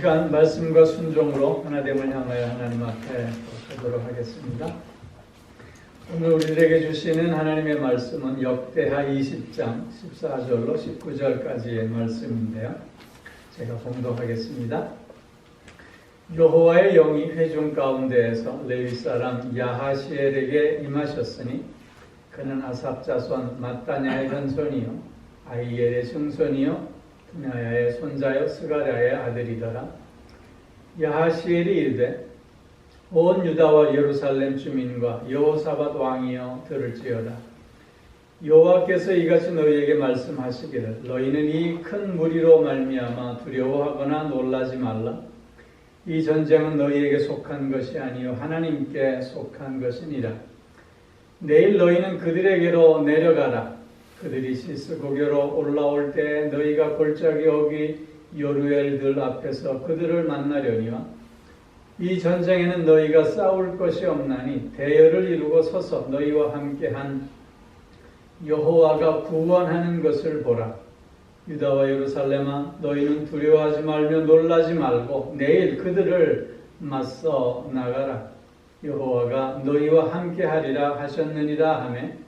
시간 말씀과 순종으로 하나됨을 향하여 하나님 앞에 서도록 하겠습니다. 오늘 우리에게 주시는 하나님의 말씀은 역대하 20장 14절로 19절까지의 말씀인데요. 제가 봉독하겠습니다. 여호와의 영이 회중 가운데에서 레위 사람 야하시엘에게 임하셨으니 그는 아삽 자손 마따냐의 현손이요 아이엘의 증손이요 분야야의 손자여 스가랴의 아들이더라. 야하시엘이 이르되 온 유다와 예루살렘 주민과 여호사밧 왕이여 들을지어다. 여호와께서 이같이 너희에게 말씀하시기를 너희는 이 큰 무리로 말미암아 두려워하거나 놀라지 말라. 이 전쟁은 너희에게 속한 것이 아니요 하나님께 속한 것이니라. 내일 너희는 그들에게로 내려가라. 그들이 시스고교로 올라올 때 너희가 골짜기 어귀 요르엘들 앞에서 그들을 만나려니와 이 전쟁에는 너희가 싸울 것이 없나니 대열을 이루고 서서 너희와 함께한 여호와가 구원하는 것을 보라. 유다와 예루살렘아 너희는 두려워하지 말며 놀라지 말고 내일 그들을 맞서 나가라. 여호와가 너희와 함께하리라 하셨느니라 하매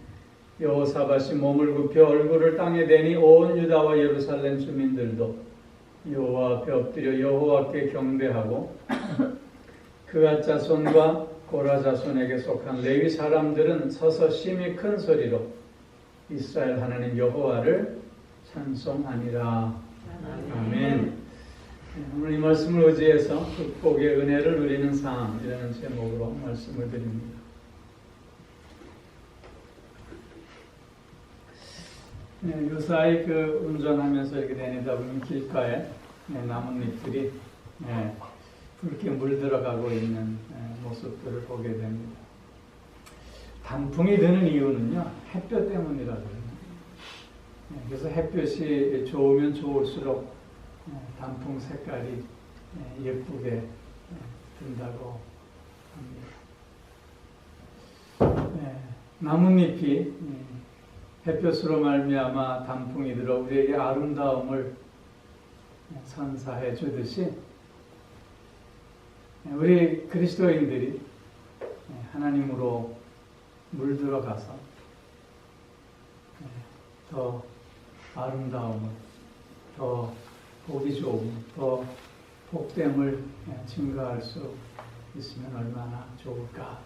여호사밧이 몸을 굽혀 얼굴을 땅에 대니 온 유다와 예루살렘 주민들도 여호와 앞에 엎드려 여호와께 경배하고 그앗 자손과 고라 자손에게 속한 레위 사람들은 서서 심히 큰 소리로 이스라엘 하나님 여호와를 찬송하니라. 아멘. 오늘 이 말씀을 의지해서 극복의 은혜를 누리는 삶이라는 제목으로 말씀을 드립니다. 요사이 운전하면서 이렇게 다니다 보면 길가에 나뭇잎들이 붉게 물들어가고 있는 모습들을 보게 됩니다. 단풍이 드는 이유는요, 햇볕 때문이라고 해요. 그래서 햇볕이 좋으면 좋을수록 단풍 색깔이 예쁘게 든다고 합니다. 나뭇잎이 햇볕으로 말미암아 단풍이 들어 우리에게 아름다움을 선사해 주듯이 우리 그리스도인들이 하나님으로 물들어가서 더 아름다움을, 더 보기 좋은, 더 복됨을 증가할 수 있으면 얼마나 좋을까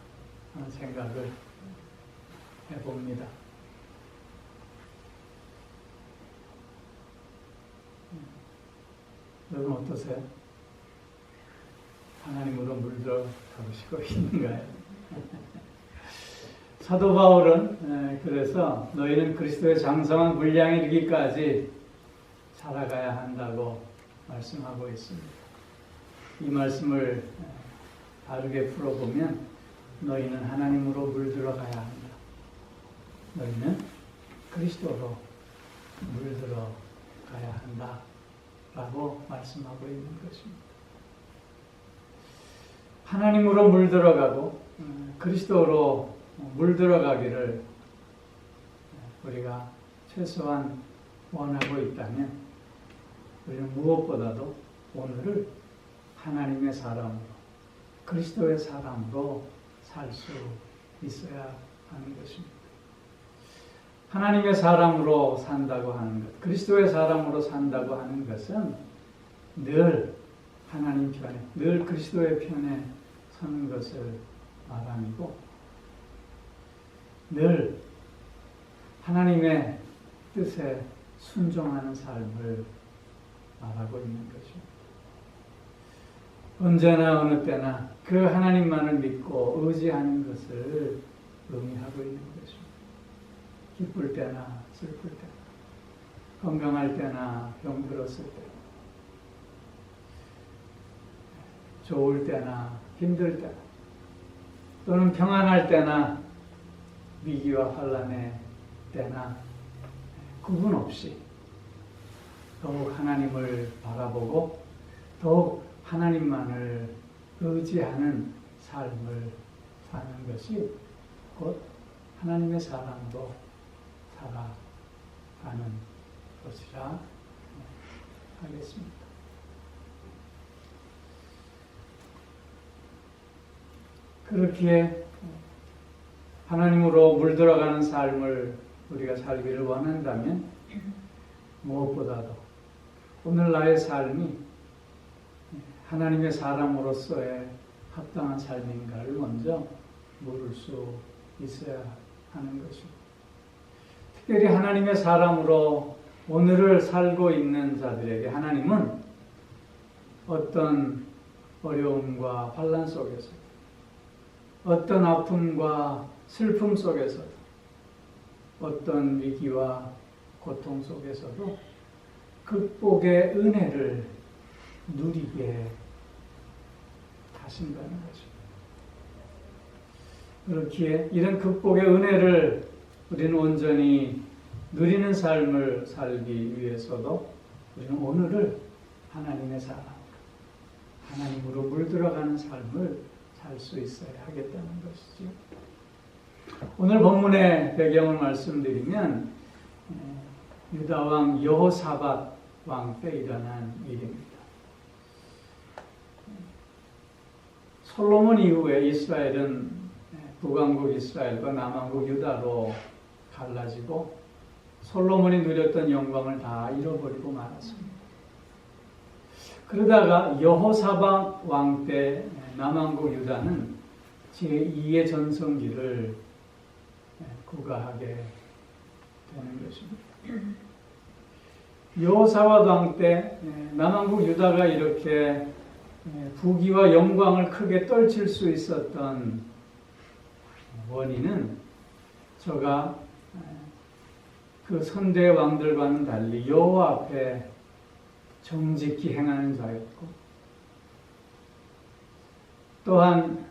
하는 생각을 해봅니다. 여러분 어떠세요? 하나님으로 물들어가고 있는가요? 사도 바울은 그래서 너희는 그리스도의 장성한 분량에 이르기까지 살아가야 한다고 말씀하고 있습니다. 이 말씀을 바르게 풀어보면 너희는 하나님으로 물들어가야 한다. 너희는 그리스도로 물들어가야 한다. 라고 말씀하고 있는 것입니다. 하나님으로 물들어가고 그리스도로 물들어가기를 우리가 최소한 원하고 있다면 우리는 무엇보다도 오늘을 하나님의 사람으로 그리스도의 사람으로 살 수 있어야 하는 것입니다. 하나님의 사람으로 산다고 하는 것, 그리스도의 사람으로 산다고 하는 것은 늘 하나님 편에, 늘 그리스도의 편에 서는 것을 말함이고 늘 하나님의 뜻에 순종하는 삶을 말하고 있는 것입니다. 언제나 어느 때나 그 하나님만을 믿고 의지하는 것을 의미하고 있는 것입니다. 기쁠 때나 슬플 때나 건강할 때나 병들었을 때 좋을 때나 힘들 때나 또는 평안할 때나 위기와 환난의 때나 구분 없이 더욱 하나님을 바라보고 더욱 하나님만을 의지하는 삶을 사는 것이 곧 하나님의 사람으로 살아가는 것이라 하겠습니다. 그렇게 하나님으로 물들어가는 삶을 우리가 살기를 원한다면 무엇보다도 오늘 나의 삶이 하나님의 사람으로서의 합당한 삶인가를 먼저 물을 수 있어야 하는 것입니다. 특별히 하나님의 사람으로 오늘을 살고 있는 자들에게 하나님은 어떤 어려움과 환난 속에서, 어떤 아픔과 슬픔 속에서도, 어떤 위기와 고통 속에서도 극복의 은혜를 누리게 하신다는 것입니다. 그렇기에 이런 극복의 은혜를 우리는 온전히 누리는 삶을 살기 위해서도 우리는 오늘을 하나님의 사람, 하나님으로 물들어가는 삶을 살 수 있어야 하겠다는 것이죠. 오늘 본문의 배경을 말씀드리면 유다왕 여호사밧 왕 때 일어난 일입니다. 솔로몬 이후에 이스라엘은 북왕국 이스라엘과 남왕국 유다로 갈라지고 솔로몬이 누렸던 영광을 다 잃어버리고 말았습니다. 그러다가 여호사밧 왕 때 남왕국 유다는 제2의 전성기를 구가하게 되는 것입니다. 여호사밧 왕 때 남왕국 유다가 이렇게 부귀와 영광을 크게 떨칠 수 있었던 원인은 저가 그 선대 왕들과는 달리 여호와 앞에 정직히 행하는 자였고, 또한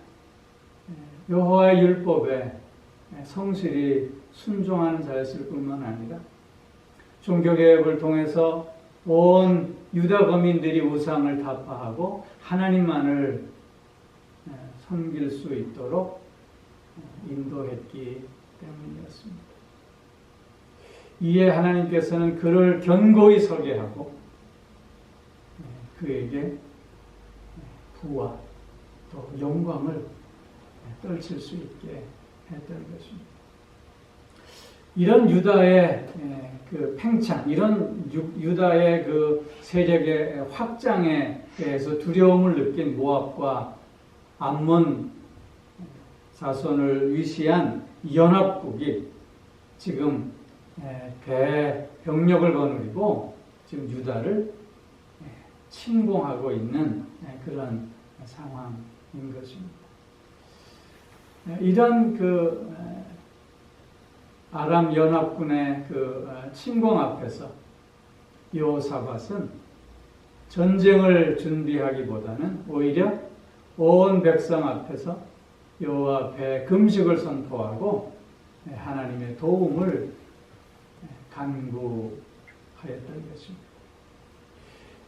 여호와의 율법에 성실히 순종하는 자였을 뿐만 아니라 종교개혁을 통해서 온 유다 거민들이 우상을 타파하고 하나님만을 섬길 수 있도록 인도했기 때문이었습니다. 이에 하나님께서는 그를 견고히 서게 하고 그에게 부와 또 영광을 떨칠 수 있게 했던 것입니다. 이런 유다의 그 팽창, 이런 유다의 그 세력의 확장에 대해서 두려움을 느낀 모압과 암몬 자손을 위시한 연합국이 지금 대병력을 거느리고 지금 유다를 침공하고 있는 그런 상황인 것입니다. 이런 그 아람 연합군의 그 침공 앞에서 여호사밧은 전쟁을 준비하기보다는 오히려 온 백성 앞에서 여호와 앞에 금식을 선포하고 하나님의 도움을 간구하였던 것입니다.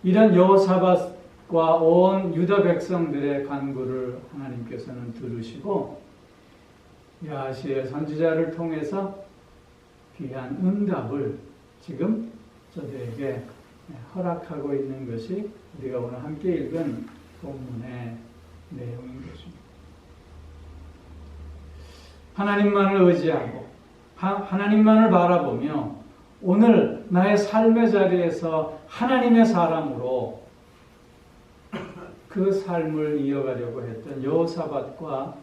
이런 여호사밧과 온 유다 백성들의 간구를 하나님께서는 들으시고 야하시엘 선지자를 통해서 귀한 응답을 지금 저들에게 허락하고 있는 것이 우리가 오늘 함께 읽은 본문의 내용인 것입니다. 하나님만을 의지하고 하나님만을 바라보며 오늘 나의 삶의 자리에서 하나님의 사람으로 그 삶을 이어가려고 했던 여호사밧과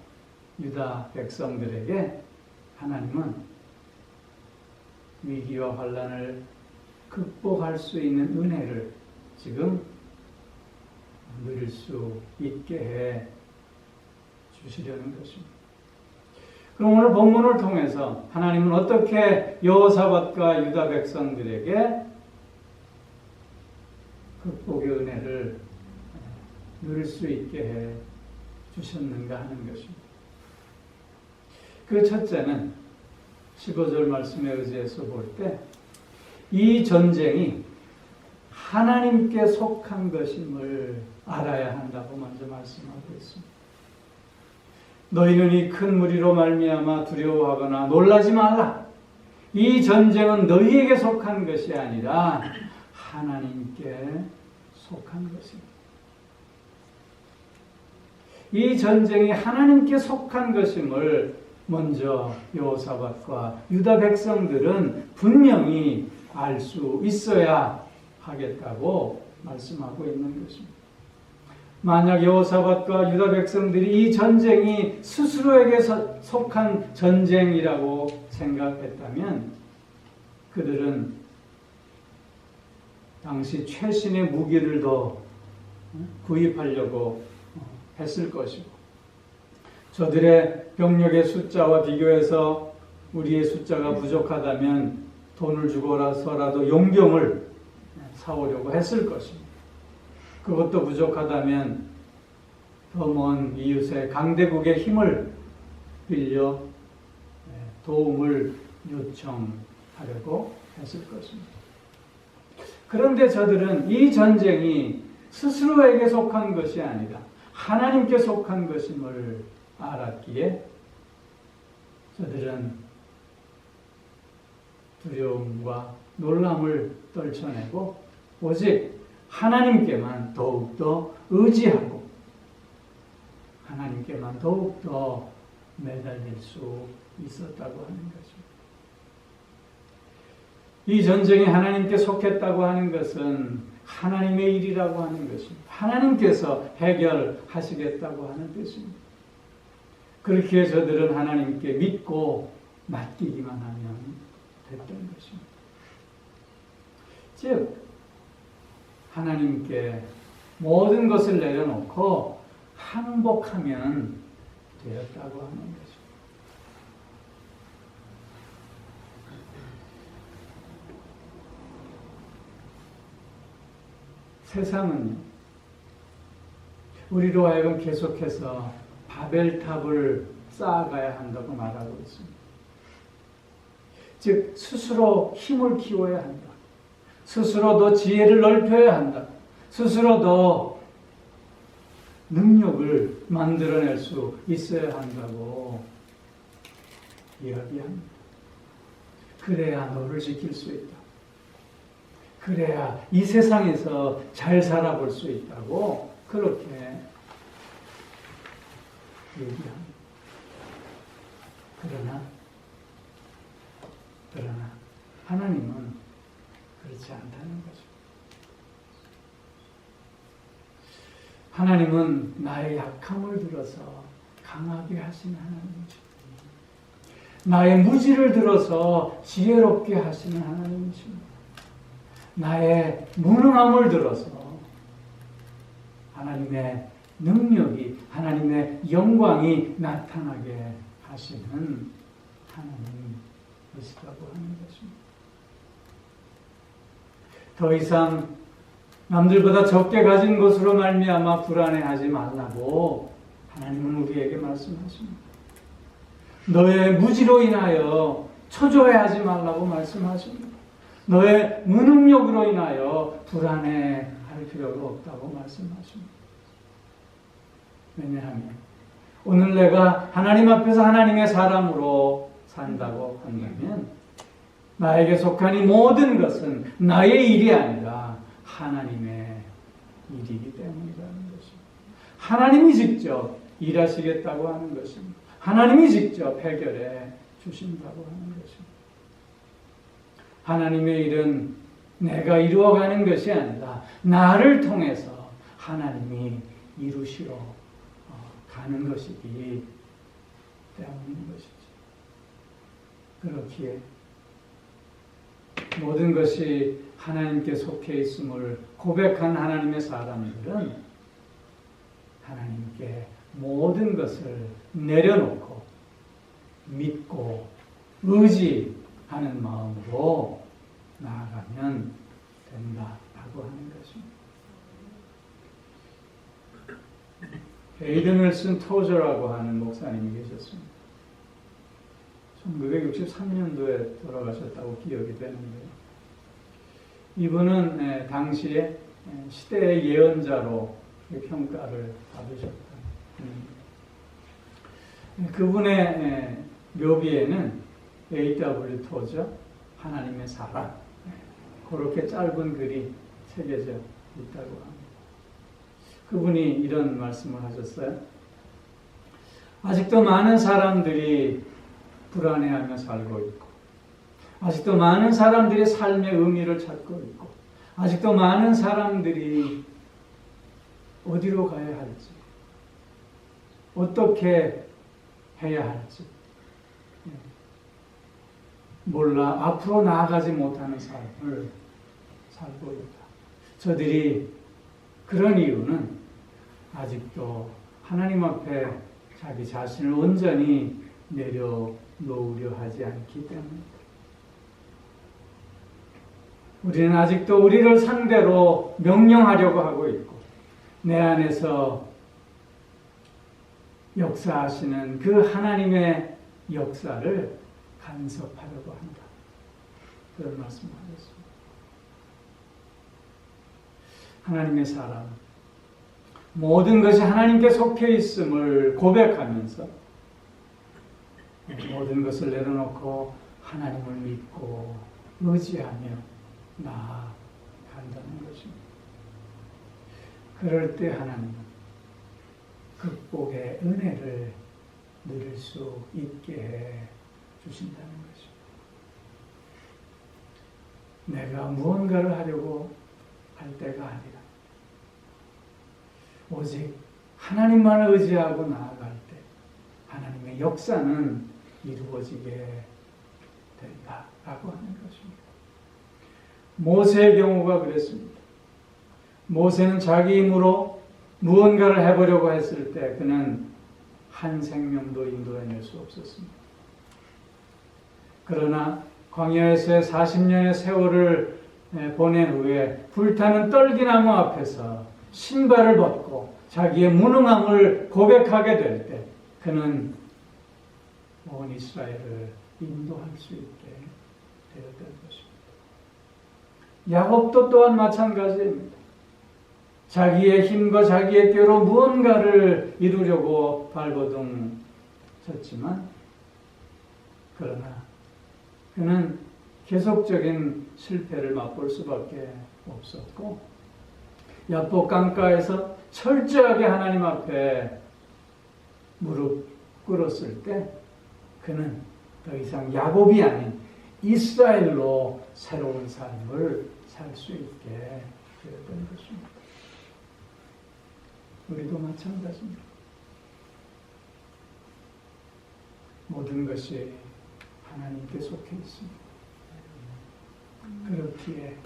유다 백성들에게 하나님은 위기와 환난을 극복할 수 있는 은혜를 지금 누릴 수 있게 해 주시려는 것입니다. 그럼 오늘 본문을 통해서 하나님은 어떻게 여호사밧과 유다 백성들에게 극복의 은혜를 누릴 수 있게 해 주셨는가 하는 것입니다. 그 첫째는 15절 말씀에 의지해서 볼 때 이 전쟁이 하나님께 속한 것임을 알아야 한다고 먼저 말씀하고 있습니다. 너희는 이 큰 무리로 말미암아 두려워하거나 놀라지 말라. 이 전쟁은 너희에게 속한 것이 아니라 하나님께 속한 것입니다. 이 전쟁이 하나님께 속한 것임을 먼저 여호사밧과 유다 백성들은 분명히 알 수 있어야 하겠다고 말씀하고 있는 것입니다. 만약 여호사밧과 유다 백성들이 이 전쟁이 스스로에게 속한 전쟁이라고 생각했다면 그들은 당시 최신의 무기를 더 구입하려고 했을 것이고, 저들의 병력의 숫자와 비교해서 우리의 숫자가 부족하다면 돈을 주고라서라도 용병을 사오려고 했을 것입니다. 그것도 부족하다면 더 먼 이웃의 강대국의 힘을 빌려 도움을 요청하려고 했을 것입니다. 그런데 저들은 이 전쟁이 스스로에게 속한 것이 아니라 하나님께 속한 것임을 알았기에 저들은 두려움과 놀람을 떨쳐내고 오직 하나님께만 더욱더 의지하고 하나님께만 더욱더 매달릴 수 있었다고 하는 것입니다. 이 전쟁이 하나님께 속했다고 하는 것은 하나님의 일이라고 하는 것입니다. 하나님께서 해결하시겠다고 하는 뜻입니다. 그렇게 저들은 하나님께 믿고 맡기기만 하면 됐던 것입니다. 즉 하나님께 모든 것을 내려놓고 항복하면 되었다고 하는 것입니다. 세상은요, 우리로 하여금 계속해서 바벨탑을 쌓아가야 한다고 말하고 있습니다. 즉 스스로 힘을 키워야 한다. 스스로 더 지혜를 넓혀야 한다. 스스로 더 능력을 만들어낼 수 있어야 한다고 이야기합니다. 그래야 너를 지킬 수 있다. 그래야 이 세상에서 잘 살아볼 수 있다고 그렇게 얘기합니다. 그러나 하나님은 그렇지 않다는 거죠. 하나님은 나의 약함을 들어서 강하게 하시는 하나님이죠. 나의 무지를 들어서 지혜롭게 하시는 하나님이십니다. 나의 무능함을 들어서 하나님의 능력이, 하나님의 영광이 나타나게 하시는 하나님이시라고 하는 것입니다. 더 이상 남들보다 적게 가진 것으로 말미암아 불안해하지 말라고 하나님은 우리에게 말씀하십니다. 너의 무지로 인하여 초조해하지 말라고 말씀하십니다. 너의 무능력으로 인하여 불안해할 필요가 없다고 말씀하십니다. 왜냐하면 오늘 내가 하나님 앞에서 하나님의 사람으로 산다고 한다면 나에게 속한 이 모든 것은 나의 일이 아니라 하나님의 일이기 때문이라는 것입니다. 하나님이 직접 일하시겠다고 하는 것입니다. 하나님이 직접 해결해 주신다고 하는 것입니다. 하나님의 일은 내가 이루어가는 것이 아니라 나를 통해서 하나님이 이루시러 가는 것이기 때문인 것이죠. 그렇기에 모든 것이 하나님께 속해 있음을 고백한 하나님의 사람들은 하나님께 모든 것을 내려놓고 믿고 의지하는 마음으로 나아가면 된다라고 하는 것입니다. 에이든 윌슨 토저라고 하는 목사님이 계셨습니다. 1963년도에 돌아가셨다고 기억이 되는데요. 이분은 당시에 시대의 예언자로 평가를 받으셨다. 그분의 묘비에는 A.W. 토저, 하나님의 사랑, 그렇게 짧은 글이 새겨져 있다고 합니다. 그분이 이런 말씀을 하셨어요. 아직도 많은 사람들이 불안해하며 살고 있고, 아직도 많은 사람들이 삶의 의미를 찾고 있고, 아직도 많은 사람들이 어디로 가야 할지, 어떻게 해야 할지 몰라 앞으로 나아가지 못하는 삶을 살고 있다. 저들이 그런 이유는 아직도 하나님 앞에 자기 자신을 온전히 내려놓으려 하지 않기 때문입니다. 우리는 아직도 우리를 상대로 명령하려고 하고 있고, 내 안에서 역사하시는 그 하나님의 역사를 간섭하려고 한다. 그런 말씀을 하셨습니다. 하나님의 사람, 모든 것이 하나님께 속해 있음을 고백하면서 모든 것을 내려놓고 하나님을 믿고 의지하며 나아간다는 것입니다. 그럴 때 하나님은 극복의 은혜를 누릴 수 있게 해 주신다는 것입니다. 내가 무언가를 하려고 할 때가 아니라 오직 하나님만을 의지하고 나아갈 때 하나님의 역사는 이루어지게 된다라고 하는 것입니다. 모세의 경우가 그랬습니다. 모세는 자기 힘으로 무언가를 해보려고 했을 때 그는 한 생명도 인도해낼 수 없었습니다. 그러나 광야에서의 40년의 세월을 보낸 후에 불타는 떨기나무 앞에서 신발을 벗고 자기의 무능함을 고백하게 될 때 그는 온 이스라엘을 인도할 수 있게 되었던 것입니다. 야곱도 또한 마찬가지입니다. 자기의 힘과 자기의 꾀로 무언가를 이루려고 발버둥 쳤지만 그러나 그는 계속적인 실패를 맛볼 수밖에 없었고 야복 강가에서 철저하게 하나님 앞에 무릎 꿇었을 때 그는 더 이상 야곱이 아닌 이스라엘로 새로운 삶을 살 수 있게 되었던 것입니다. 우리도 마찬가지입니다. 모든 것이 하나님께 속해 있습니다. 그렇기에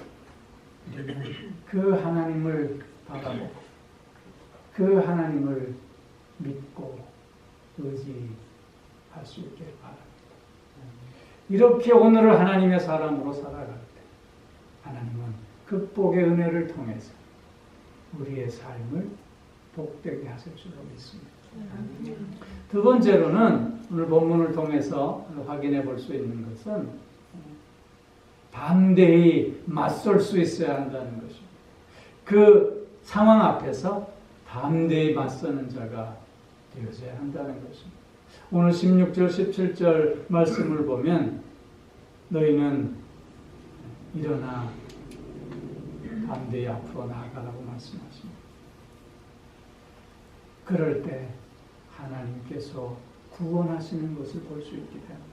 그 하나님을 바라보고 그 하나님을 믿고 의지할 수 있게 바랍니다. 이렇게 오늘을 하나님의 사람으로 살아갈 때 하나님은 극복의 은혜를 통해서 우리의 삶을 복되게 하실 줄로 믿습니다. 두 번째로는 오늘 본문을 통해서 확인해 볼 수 있는 것은 담대히 맞설 수 있어야 한다는 것입니다. 그 상황 앞에서 담대히 맞서는 자가 되어져야 한다는 것입니다. 오늘 16절, 17절 말씀을 보면 너희는 일어나 담대히 앞으로 나아가라고 말씀하십니다. 그럴 때 하나님께서 구원하시는 것을 볼 수 있게 됩니다.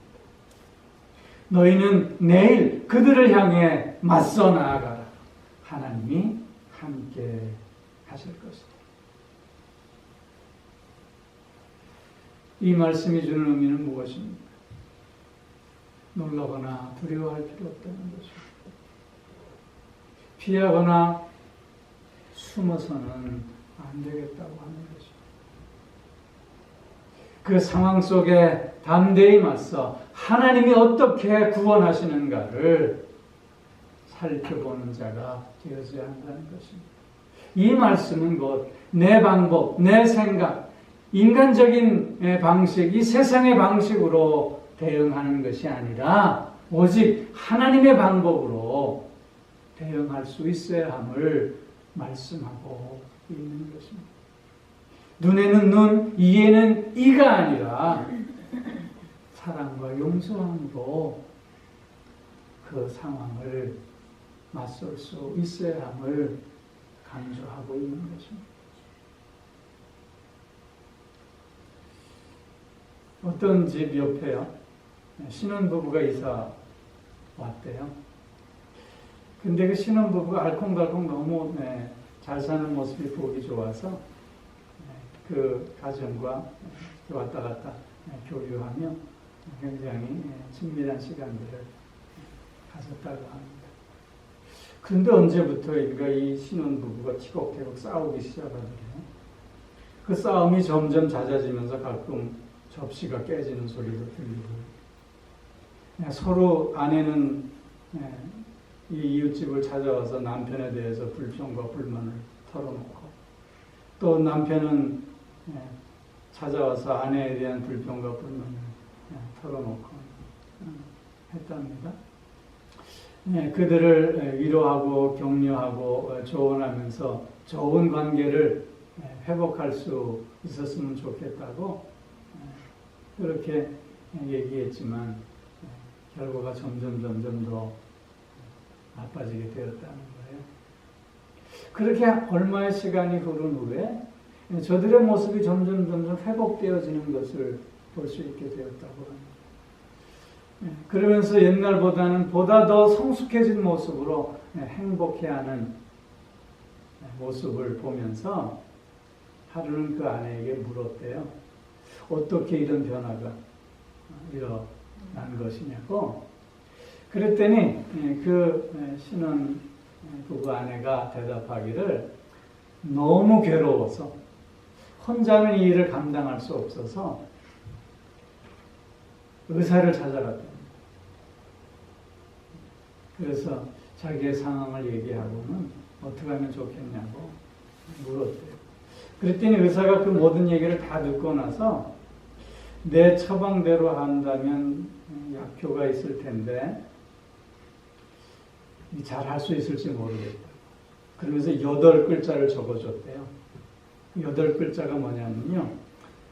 너희는 내일 그들을 향해 맞서 나아가라. 하나님이 함께 하실 것이다. 이 말씀이 주는 의미는 무엇입니까? 놀라거나 두려워할 필요 없다는 것입니다. 피하거나 숨어서는 안 되겠다고 하는 것입니다. 그 상황 속에 담대히 맞서 하나님이 어떻게 구원하시는가를 살펴보는 자가 되어져야 한다는 것입니다. 이 말씀은 곧 내 방법, 내 생각, 인간적인 방식, 이 세상의 방식으로 대응하는 것이 아니라 오직 하나님의 방법으로 대응할 수 있어야 함을 말씀하고 있는 것입니다. 눈에는 눈, 이에는 이가 아니라 사랑과 용서함으로 그 상황을 맞설 수 있어야 함을 강조하고 있는 것입니다. 어떤 집 옆에요. 신혼부부가 이사 왔대요. 근데 그 신혼부부가 알콩달콩 너무 잘 사는 모습이 보기 좋아서 그 가정과 왔다 갔다 교류하며 굉장히 친밀한 시간들을 가졌다고 합니다. 그런데 언제부터인가 이 신혼부부가 티격태격 싸우기 시작하더래요. 그 싸움이 점점 잦아지면서 가끔 접시가 깨지는 소리도 들리고, 서로 아내는 이 이웃집을 찾아와서 남편에 대해서 불평과 불만을 털어놓고, 또 남편은 찾아와서 아내에 대한 불평과 불만을 털어놓고 했답니다. 그들을 위로하고 격려하고 조언하면서 좋은 관계를 회복할 수 있었으면 좋겠다고 그렇게 얘기했지만 결과가 점점 더 나빠지게 되었다는 거예요. 그렇게 얼마의 시간이 흐른 후에 저들의 모습이 점점 회복되어지는 것을 볼 수 있게 되었다고 합니다. 그러면서 옛날보다는 보다 더 성숙해진 모습으로 행복해하는 모습을 보면서 하루는 그 아내에게 물었대요. 어떻게 이런 변화가 일어난 것이냐고. 그랬더니 그 신혼 부부 아내가 대답하기를 너무 괴로워서 혼자는 이 일을 감당할 수 없어서 의사를 찾아갔답니다. 그래서 자기의 상황을 얘기하고는 어떻게 하면 좋겠냐고 물었대요. 그랬더니 의사가 그 모든 얘기를 다 듣고 나서 내 처방대로 한다면 약효가 있을 텐데 잘 할 수 있을지 모르겠다. 그러면서 8글자를 적어줬대요. 8글자가 뭐냐면요.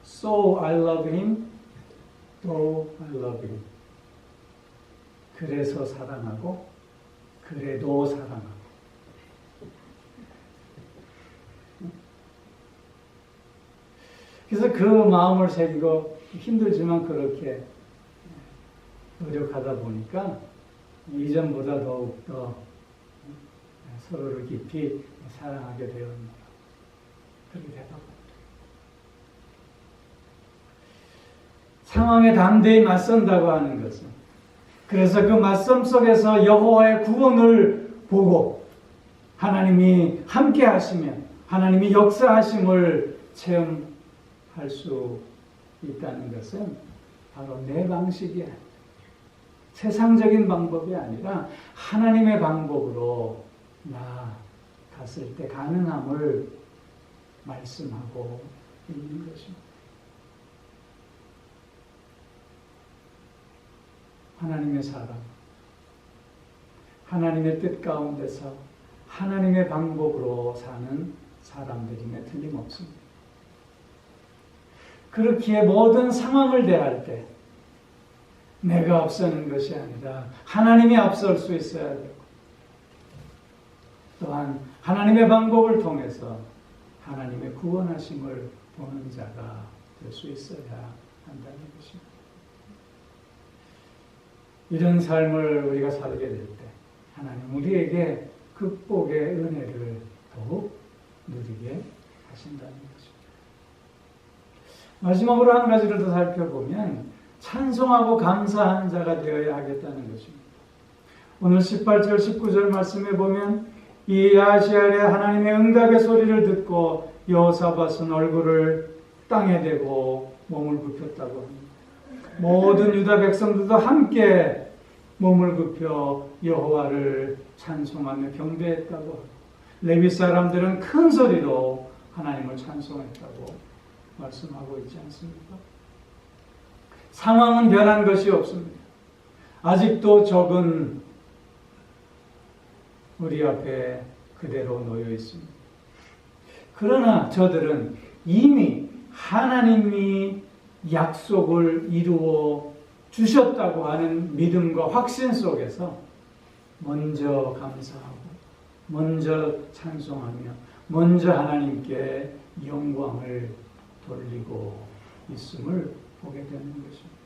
So I love him, though I love him. 그래서 사랑하고, 그래도 사랑하고. 그래서 그 마음을 새기고 힘들지만 그렇게 노력하다 보니까 이전보다 더욱더 서로를 깊이 사랑하게 되었습니다. 그렇게 되더라고요. 상황에 담대히 맞선다고 하는 것은, 그래서 그 맞선 속에서 여호와의 구원을 보고 하나님이 함께 하시며 하나님이 역사하심을 체험할 수 있다는 것은 바로 내 방식이 아니라, 세상적인 방법이 아니라 하나님의 방법으로 나아갔을 때 가능함을 말씀하고 있는 것입니다. 하나님의 사랑, 하나님의 뜻 가운데서 하나님의 방법으로 사는 사람들임에 틀림없습니다. 그렇기에 모든 상황을 대할 때 내가 앞서는 것이 아니라 하나님이 앞설 수 있어야 되고, 또한 하나님의 방법을 통해서 하나님의 구원하심을 보는 자가 될 수 있어야 한다는 것입니다. 이런 삶을 우리가 살게 될 때 하나님 우리에게 극복의 은혜를 더욱 누리게 하신다는 것입니다. 마지막으로 한 가지를 더 살펴보면 찬송하고 감사하는 자가 되어야 하겠다는 것입니다. 오늘 18절 19절 말씀에 보면 이 야시알의 하나님의 응답의 소리를 듣고 여호사밧은 얼굴을 땅에 대고 몸을 굽혔다고 합니다. 모든 유다 백성들도 함께 몸을 굽혀 여호와를 찬송하며 경배했다고 하고, 레위 사람들은 큰 소리로 하나님을 찬송했다고 말씀하고 있지 않습니까? 상황은 변한 것이 없습니다. 아직도 적은 우리 앞에 그대로 놓여 있습니다. 그러나 저들은 이미 하나님이 약속을 이루어 주셨다고 하는 믿음과 확신 속에서 먼저 감사하고, 먼저 찬송하며, 먼저 하나님께 영광을 돌리고 있음을 보게 되는 것입니다.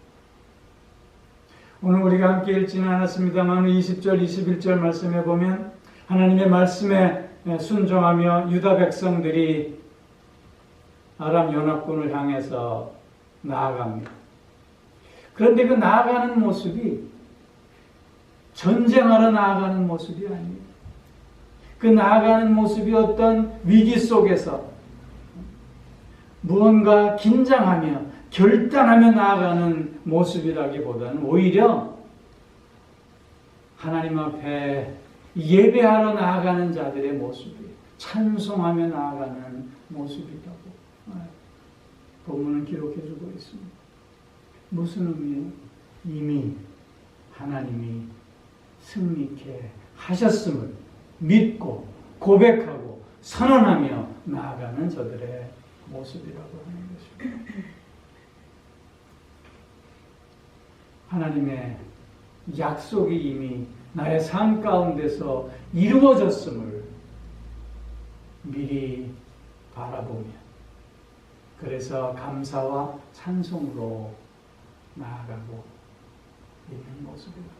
오늘 우리가 함께 읽지는 않았습니다만 20절, 21절 말씀에 보면 하나님의 말씀에 순종하며 유다 백성들이 아람 연합군을 향해서 나아갑니다. 그런데 그 나아가는 모습이 전쟁하러 나아가는 모습이 아닙니다. 그 나아가는 모습이 어떤 위기 속에서 무언가 긴장하며 결단하며 나아가는 모습이라기보다는 오히려 하나님 앞에 예배하러 나아가는 자들의 모습이 찬송하며 나아가는 모습이라고 본문은 기록해주고 있습니다. 무슨 의미예요? 이미 하나님이 승리케 하셨음을 믿고 고백하고 선언하며 나아가는 저들의 모습이라고 하는 것입니다. 하나님의 약속이 이미 나의 삶 가운데서 이루어졌음을 미리 바라보며 그래서 감사와 찬송으로 나아가고 있는 모습입니다.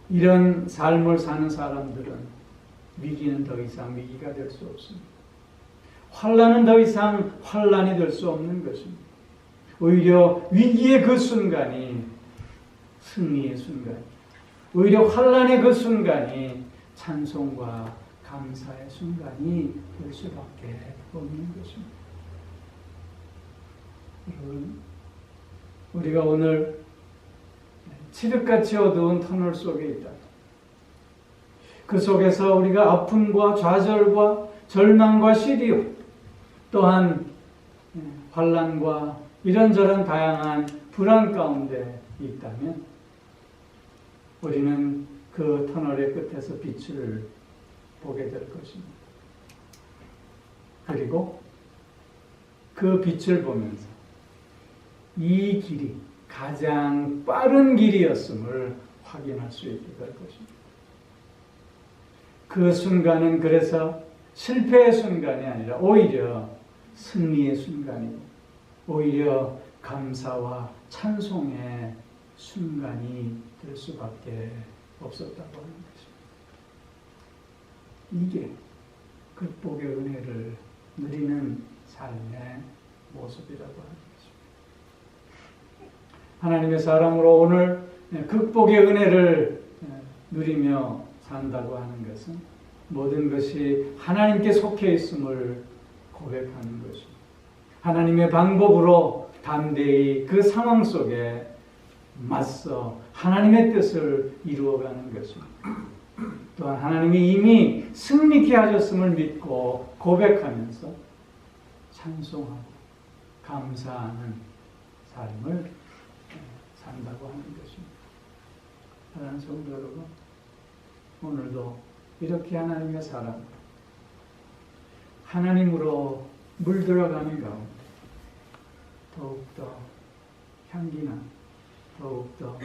이런 삶을 사는 사람들은 위기는 더 이상 위기가 될 수 없습니다. 환난은 더 이상 환난이 될 수 없는 것입니다. 오히려 위기의 그 순간이 승리의 순간, 오히려 환난의 그 순간이 찬송과 감사의 순간이 될 수밖에 없는 것입니다. 여러분, 우리가 오늘 칠흑같이 어두운 터널 속에 있다. 그 속에서 우리가 아픔과 좌절과 절망과 시리움, 또한 환난과 이런저런 다양한 불안 가운데 있다면 우리는 그 터널의 끝에서 빛을 보게 될 것입니다. 그리고 그 빛을 보면서 이 길이 가장 빠른 길이었음을 확인할 수 있게 될 것입니다. 그 순간은 그래서 실패의 순간이 아니라 오히려 승리의 순간이고 오히려 감사와 찬송의 순간이 될 수밖에 없었다고 하는 것입니다. 이게 극복의 은혜를 누리는 삶의 모습이라고 하는 것입니다. 하나님의 사람으로 오늘 극복의 은혜를 누리며 산다고 하는 것은 모든 것이 하나님께 속해 있음을 고백하는 것입니다. 하나님의 방법으로 담대히 그 상황 속에 맞서 하나님의 뜻을 이루어가는 것입니다. 또한 하나님이 이미 승리케 하셨음을 믿고 고백하면서 찬송하고 감사하는 삶을 산다고 하는 것입니다. 사랑하는 성도 여러분, 오늘도 이렇게 하나님의 사람, 하나님으로 물들어가는 가운데 더욱더 향기난, 더욱더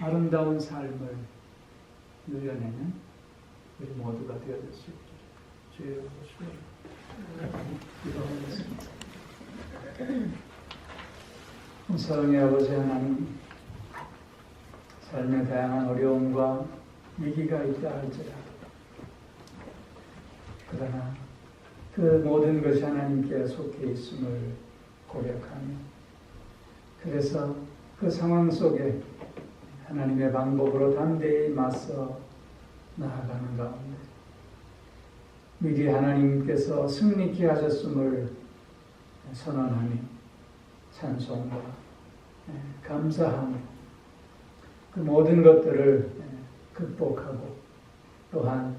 아름다운 삶을 누려내는 우리 모두가 되어줄 수 있기를 주의 이름으로 기도하겠습니다. 사랑의 아버지 하나님, 삶의 다양한 어려움과 위기가 있다 할지라도 그러나 그 모든 것이 하나님께 속해 있음을 고백하며 그래서 그 상황 속에 하나님의 방법으로 담대히 맞서 나아가는 가운데 미리 하나님께서 승리케 하셨음을 선언하며 찬송과 감사하며 그 모든 것들을 극복하고 또한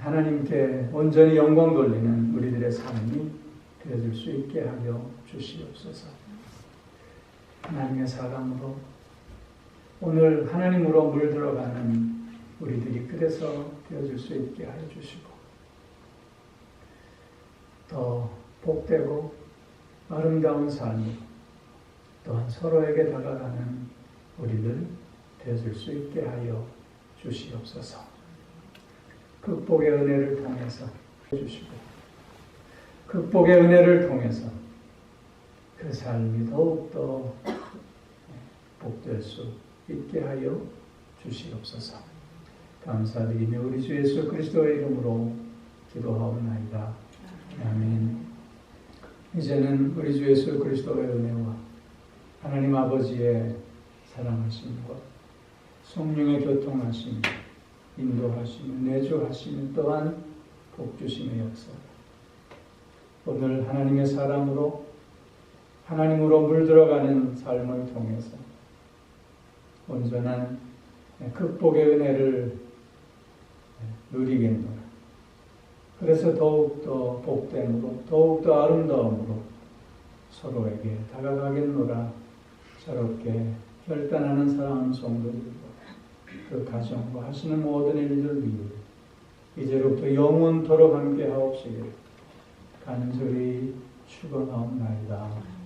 하나님께 온전히 영광 돌리는 우리들의 삶이 되어줄 수 있게 하여 주시옵소서. 하나님의 사랑으로 오늘 하나님으로 물들어가는 우리들이 그래서 되어줄 수 있게 하여 주시고 더 복되고 아름다운 삶으로 또한 서로에게 다가가는 우리들 되어줄 수 있게 하여 주시옵소서. 극복의 은혜를 통해서 해주시고 극복의 은혜를 통해서 그 삶이 더욱더 복될 수 있게 하여 주시옵소서. 감사드리며 우리 주 예수 그리스도의 이름으로 기도하옵나이다. 아멘. 이제는 우리 주 예수 그리스도의 은혜와 하나님 아버지의 사랑하심과 성령의 교통하심, 인도하심, 내주하심 또한 복주심의 역사. 오늘 하나님의 사랑으로 하나님으로 물들어가는 삶을 통해서 온전한 극복의 은혜를 누리겠노라. 그래서 더욱더 복됨으로 더욱더 아름다움으로 서로에게 다가가겠노라. 저렇게 결단하는 사랑하는 성도들과 그 가정과 하시는 모든 일들 위에 이제로부터 영원토록 함께 하옵시기를 간절히 축원하옵나이다.